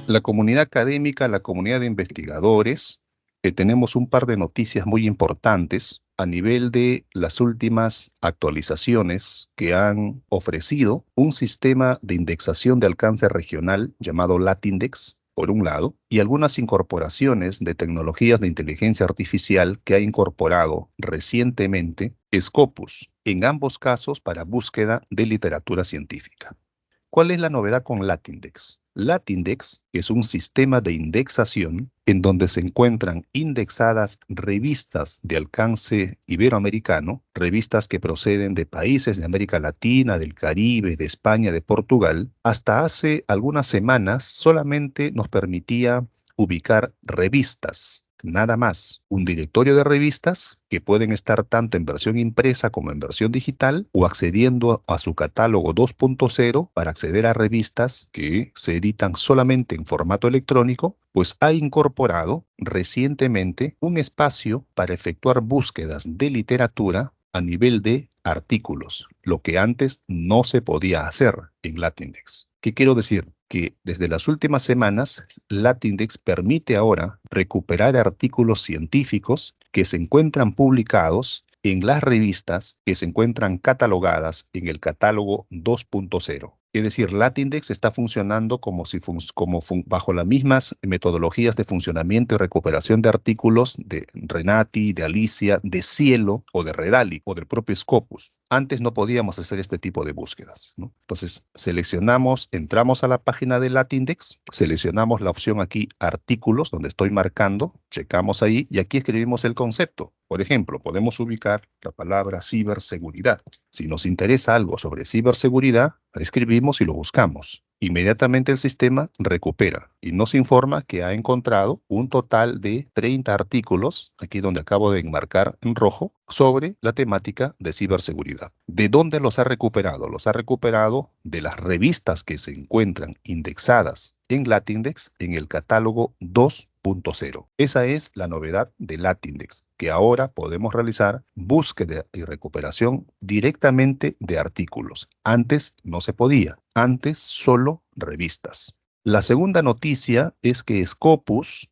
La comunidad académica, la comunidad de investigadores, tenemos un par de noticias muy importantes a nivel de las últimas actualizaciones que han ofrecido un sistema de indexación de alcance regional llamado LatIndex, por un lado, y algunas incorporaciones de tecnologías de inteligencia artificial que ha incorporado recientemente Scopus, en ambos casos para búsqueda de literatura científica. ¿Cuál es la novedad con LatIndex? LatIndex es un sistema de indexación en donde se encuentran indexadas revistas de alcance iberoamericano, revistas que proceden de países de América Latina, del Caribe, de España, de Portugal. Hasta hace algunas semanas solamente nos permitía ubicar revistas. Nada más, un directorio de revistas que pueden estar tanto en versión impresa como en versión digital o accediendo a su catálogo 2.0 para acceder a revistas que se editan solamente en formato electrónico, pues ha incorporado recientemente un espacio para efectuar búsquedas de literatura a nivel de artículos, lo que antes no se podía hacer en LatIndex. ¿Qué quiero decir? Que desde las últimas semanas, LatIndex permite ahora recuperar artículos científicos que se encuentran publicados en las revistas que se encuentran catalogadas en el catálogo 2.0. Es decir, LatIndex está funcionando como si bajo las mismas metodologías de funcionamiento y recuperación de artículos de Renati, de Alicia, de Cielo o de Redali o del propio Scopus. Antes no podíamos hacer este tipo de búsquedas, ¿no? Entonces, entramos a la página de LatIndex, seleccionamos la opción aquí artículos, donde estoy marcando, checamos ahí y aquí escribimos el concepto. Por ejemplo, podemos ubicar la palabra ciberseguridad. Si nos interesa algo sobre ciberseguridad, escribimos y lo buscamos. Inmediatamente el sistema recupera y nos informa que ha encontrado un total de 30 artículos, aquí donde acabo de enmarcar en rojo, sobre la temática de ciberseguridad. ¿De dónde los ha recuperado? Los ha recuperado de las revistas que se encuentran indexadas en LatIndex en el catálogo 2.0. Esa es la novedad de LatIndex, que ahora podemos realizar búsqueda y recuperación directamente de artículos. Antes no se podía, antes solo revistas. La segunda noticia es que Scopus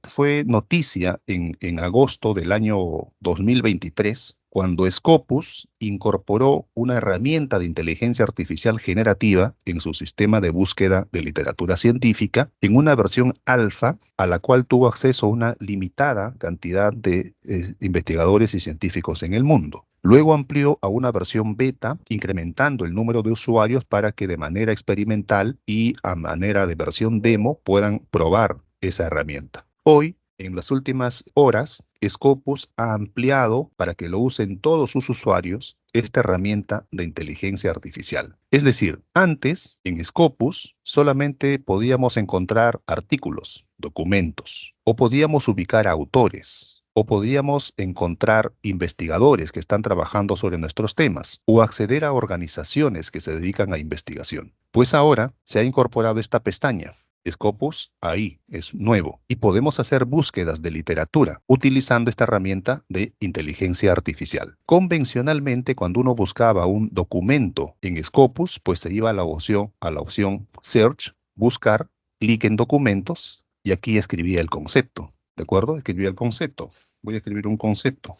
fue noticia en agosto del año 2023, cuando Scopus incorporó una herramienta de inteligencia artificial generativa en su sistema de búsqueda de literatura científica en una versión alfa a la cual tuvo acceso una limitada cantidad de investigadores y científicos en el mundo. Luego amplió a una versión beta, incrementando el número de usuarios para que de manera experimental y a manera de versión demo puedan probar esa herramienta. Hoy, en las últimas horas, Scopus ha ampliado para que lo usen todos sus usuarios esta herramienta de inteligencia artificial. Es decir, antes en Scopus solamente podíamos encontrar artículos, documentos, o podíamos ubicar autores, o podíamos encontrar investigadores que están trabajando sobre nuestros temas, o acceder a organizaciones que se dedican a investigación. Pues ahora se ha incorporado esta pestaña. Scopus ahí es nuevo y podemos hacer búsquedas de literatura utilizando esta herramienta de inteligencia artificial. Convencionalmente, cuando uno buscaba un documento en Scopus, pues se iba a la opción Search, buscar, clic en documentos y aquí escribía el concepto. ¿De acuerdo? Escribía el concepto. Voy a escribir un concepto.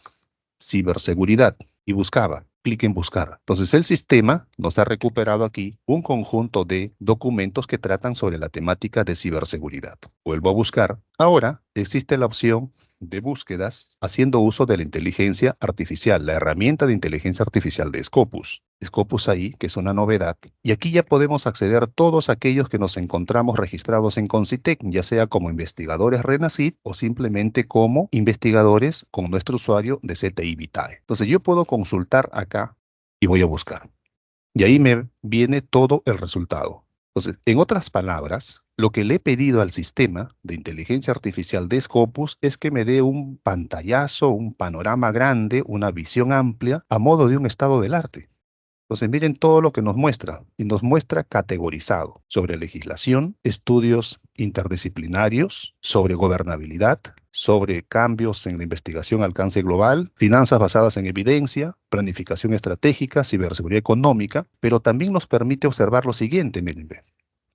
Ciberseguridad. Y buscaba. Clic en buscar. Entonces el sistema nos ha recuperado aquí un conjunto de documentos que tratan sobre la temática de ciberseguridad. Vuelvo a buscar. Ahora existe la opción de búsquedas haciendo uso de la inteligencia artificial, la herramienta de inteligencia artificial de Scopus. Scopus ahí, que es una novedad. Y aquí ya podemos acceder a todos aquellos que nos encontramos registrados en Concitec, ya sea como investigadores RENACID o simplemente como investigadores con nuestro usuario de CTI Vitae. Entonces yo puedo consultar acá y voy a buscar. Y ahí me viene todo el resultado. Entonces, en otras palabras, lo que le he pedido al sistema de inteligencia artificial de Scopus es que me dé un pantallazo, un panorama grande, una visión amplia, a modo de un estado del arte. Entonces, miren todo lo que nos muestra, y nos muestra categorizado sobre legislación, estudios interdisciplinarios, sobre gobernabilidad, sobre cambios en la investigación a alcance global, finanzas basadas en evidencia, planificación estratégica, ciberseguridad económica, pero también nos permite observar lo siguiente, miren, ve.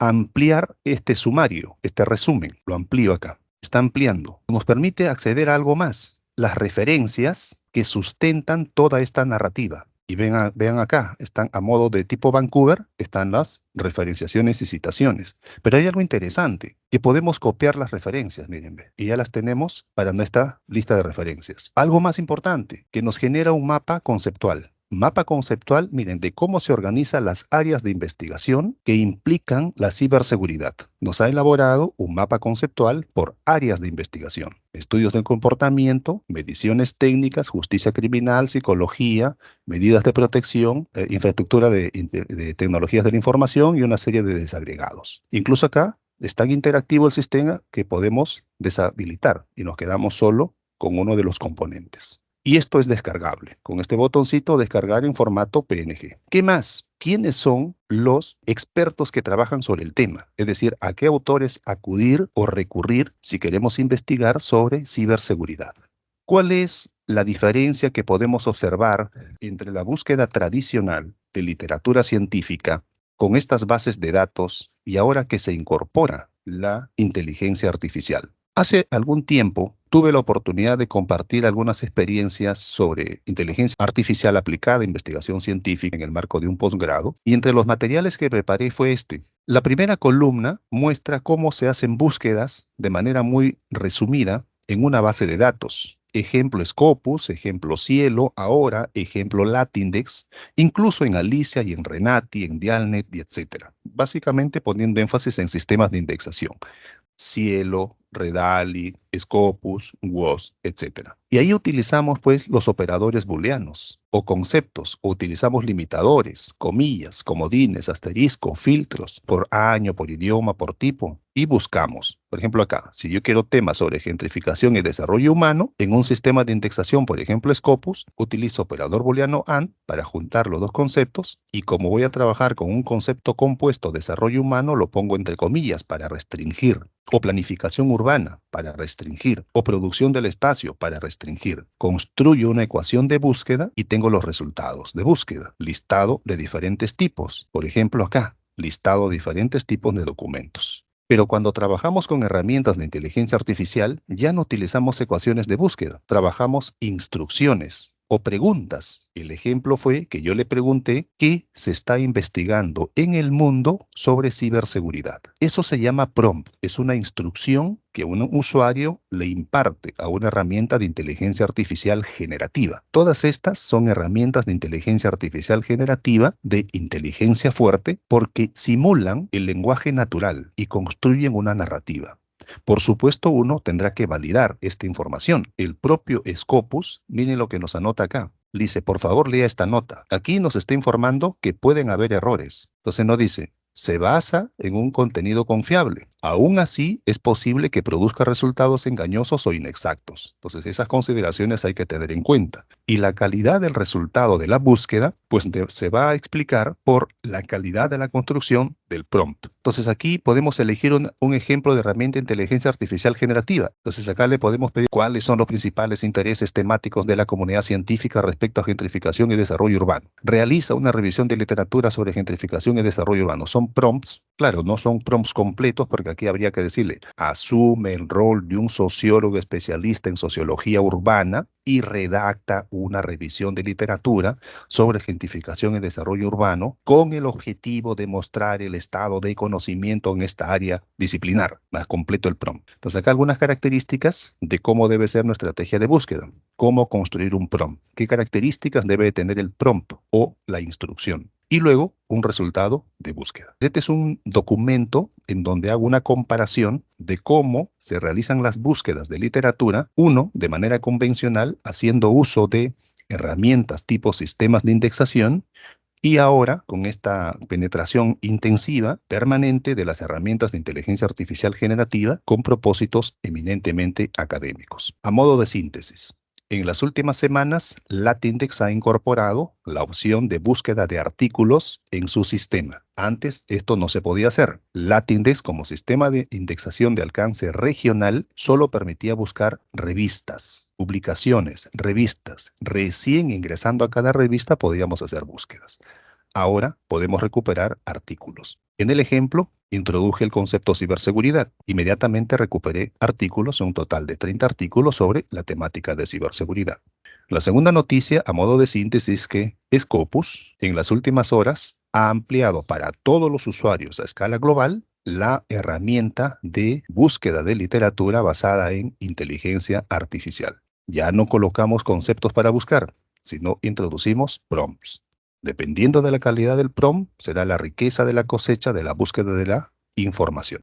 Ampliar este sumario, este resumen, lo amplío acá, está ampliando. Nos permite acceder a algo más, las referencias que sustentan toda esta narrativa. Y vean acá, están a modo de tipo Vancouver, están las referenciaciones y citaciones. Pero hay algo interesante, que podemos copiar las referencias, miren, ve, y ya las tenemos para nuestra lista de referencias. Algo más importante, que nos genera un mapa conceptual. Mapa conceptual, miren, de cómo se organizan las áreas de investigación que implican la ciberseguridad. Nos ha elaborado un mapa conceptual por áreas de investigación. Estudios del comportamiento, mediciones técnicas, justicia criminal, psicología, medidas de protección, infraestructura de tecnologías de la información y una serie de desagregados. Incluso acá es tan interactivo el sistema que podemos deshabilitar y nos quedamos solo con uno de los componentes. Y esto es descargable. Con este botoncito, descargar en formato PNG. ¿Qué más? ¿Quiénes son los expertos que trabajan sobre el tema? Es decir, ¿a qué autores acudir o recurrir si queremos investigar sobre ciberseguridad? ¿Cuál es la diferencia que podemos observar entre la búsqueda tradicional de literatura científica con estas bases de datos y ahora que se incorpora la inteligencia artificial? Hace algún tiempo tuve la oportunidad de compartir algunas experiencias sobre inteligencia artificial aplicada a investigación científica en el marco de un posgrado, y entre los materiales que preparé fue este. La primera columna muestra cómo se hacen búsquedas de manera muy resumida en una base de datos. Ejemplo Scopus, ejemplo Cielo, ahora ejemplo Latindex, incluso en Alicia y en Renati, en Dialnet y etcétera. Básicamente poniendo énfasis en sistemas de indexación. Cielo, Redali, Scopus, WOS, etc. Y ahí utilizamos pues los operadores booleanos o conceptos, o utilizamos limitadores, comillas, comodines, asterisco, filtros, por año, por idioma, por tipo, y buscamos. Por ejemplo acá, si yo quiero temas sobre gentrificación y desarrollo humano, en un sistema de indexación, por ejemplo Scopus, utilizo operador booleano AND para juntar los dos conceptos, y como voy a trabajar con un concepto compuesto desarrollo humano, lo pongo entre comillas para restringir, o planificación urbana para restringir, o producción del espacio para restringir. Construyo una ecuación de búsqueda y tengo los resultados de búsqueda, listado de diferentes tipos. Por ejemplo acá, listado de diferentes tipos de documentos. Pero cuando trabajamos con herramientas de inteligencia artificial, ya no utilizamos ecuaciones de búsqueda, trabajamos instrucciones o preguntas. El ejemplo fue que yo le pregunté qué se está investigando en el mundo sobre ciberseguridad. Eso se llama prompt, es una instrucción que un usuario le imparte a una herramienta de inteligencia artificial generativa. Todas estas son herramientas de inteligencia artificial generativa de inteligencia fuerte porque simulan el lenguaje natural y construyen una narrativa. Por supuesto, uno tendrá que validar esta información. El propio Scopus, miren lo que nos anota acá. Dice, por favor, lea esta nota. Aquí nos está informando que pueden haber errores. Entonces no dice, se basa en un contenido confiable. Aún así, es posible que produzca resultados engañosos o inexactos. Entonces, esas consideraciones hay que tener en cuenta. Y la calidad del resultado de la búsqueda, pues se va a explicar por la calidad de la construcción del prompt. Entonces, aquí podemos elegir un ejemplo de herramienta de inteligencia artificial generativa. Entonces, acá le podemos pedir cuáles son los principales intereses temáticos de la comunidad científica respecto a gentrificación y desarrollo urbano. Realiza una revisión de literatura sobre gentrificación y desarrollo urbano. Son prompts, claro, no son prompts completos porque aquí habría que decirle, asume el rol de un sociólogo especialista en sociología urbana y redacta una revisión de literatura sobre gentrificación y desarrollo urbano con el objetivo de mostrar el estado de conocimiento en esta área disciplinar. Más completo el prompt. Entonces acá algunas características de cómo debe ser nuestra estrategia de búsqueda. Cómo construir un prompt. ¿Qué características debe tener el prompt o la instrucción? Y luego un resultado de búsqueda. Este es un documento en donde hago una comparación de cómo se realizan las búsquedas de literatura, uno, de manera convencional, haciendo uso de herramientas tipo sistemas de indexación, y ahora, con esta penetración intensiva, permanente de las herramientas de inteligencia artificial generativa con propósitos eminentemente académicos. A modo de síntesis, En las últimas semanas, Latindex ha incorporado la opción de búsqueda de artículos en su sistema. Antes esto no se podía hacer. Latindex, como sistema de indexación de alcance regional, solo permitía buscar revistas, publicaciones, revistas. Recién ingresando a cada revista podíamos hacer búsquedas. Ahora podemos recuperar artículos. En el ejemplo, introduje el concepto ciberseguridad. Inmediatamente recuperé artículos, un total de 30 artículos sobre la temática de ciberseguridad. La segunda noticia, a modo de síntesis, es que Scopus, en las últimas horas, ha ampliado para todos los usuarios a escala global la herramienta de búsqueda de literatura basada en inteligencia artificial. Ya no colocamos conceptos para buscar, sino introducimos prompts. Dependiendo de la calidad del prompt, será la riqueza de la cosecha de la búsqueda de la información.